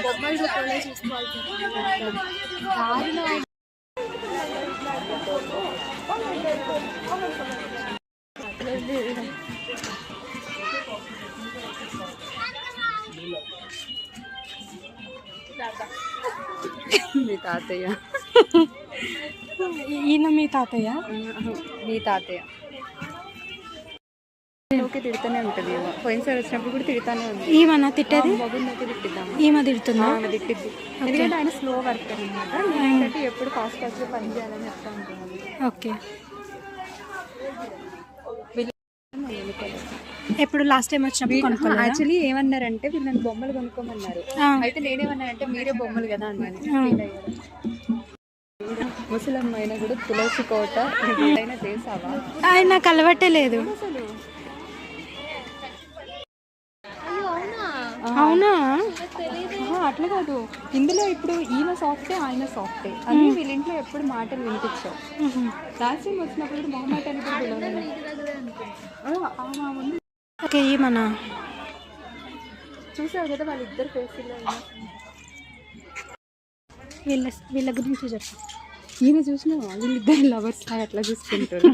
బొమ్మల రూపంలో చూసుకోవాల్సి మీ తాతయ్య ఈయన మీ తాతయ్య మీ తాతయ్య ఓకే తిడుతూనే ఉంటుంది పోయినసారి వచ్చినప్పుడు కూడా తిడుతూనే ఉంది ఈమెనా తిట్టేది మొబైల్లోకి తిట్టిద్దాం ఈమె తిడుతుందా తిట్టిద్ది ఎందుకంటే ఆయన స్లో వర్కర్ అనమాట ఏంటంటే ఎప్పుడు ఫాస్ట్ ఫాస్ట్గా పని చేయాలని చెప్తా ఉంటాను ఓకే ఎప్పుడు లాస్ట్ టైం వచ్చినప్పుడు యాక్చువల్లీ ఏమన్నారంటే వీళ్ళని బొమ్మలు కొనుక్కోమన్నారు అయితే నేనేమన్నానంటే మీరే బొమ్మలు కదా అన్నాను ముసలమ్మ అయినా కూడా తులసి కోట అయినా చేసావా ఆయన నాకు అలవాటే లేదు అసలు అవునా అట్లా కాదు ఇందులో ఇప్పుడు ఈయన సాఫ్టే ఆయన సాఫ్టే అని వీళ్ళ ఇంట్లో ఎప్పుడు మాటలు వినిపించావు లాస్ట్ టైం వచ్చినప్పుడు కూడా మొహమాటాన్ని కూడా పిలవలేదు ఓకే ఈమనా చూసావు కదా వాళ్ళిద్దరు ఫేస్లో వీళ్ళ గురించి చెప్పు ఈయన చూసినా వీళ్ళిద్దరు లవర్స్ లాగా అట్లా చూసుకుంటారు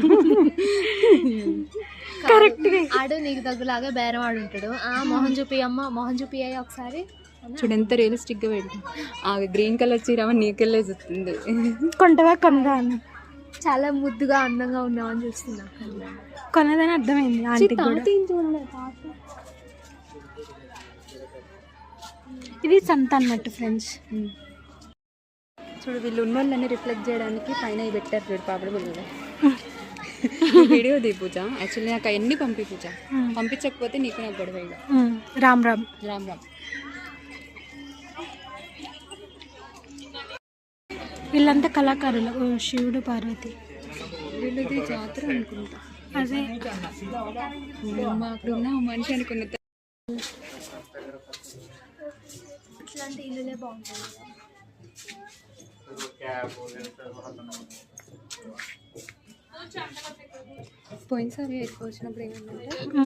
కరెక్ట్ ఆడు నీకు దగ్గులాగా బేరం ఆడు ఉంటాడు మొహం చూపి అమ్మ మొహం చూపి అయ్యి ఒకసారి చూడు ఎంత రియలిస్టిక్గా పెట్టి ఆ గ్రీన్ కలర్ చీర నీకెళ్ళే చూస్తుంది కొంటవా కొనదా అన్న చాలా ముద్దుగా అందంగా ఉన్నామని చూస్తున్నా కొనదని అర్థమైంది ఆంటీ ఇది సంత అన్నట్టు ఫ్రెండ్స్ చూడు వీళ్ళు ఉన్న వాళ్ళని రిఫ్లెక్ట్ చేయడానికి పైన పెట్టారు చూడు పాపడ బుల్లలో వీడియో ది పూజ యాక్చువల్లీ నాకు అవన్నీ పూజ పంపించకపోతే నీకు నాకు గొడవ ఇక రామ్ రామ్ రామ్ రామ్ వీళ్ళంతా కళాకారులు శివుడు పార్వతి వీళ్ళది జాతర అనుకుంటా అదే అక్కడ ఉన్న మనిషి అనుకున్న ఇట్లాంటి ఇల్లులే బాగుంటాయి పోయినసారి ఎక్కువ వచ్చినప్పుడు ఏమన్నా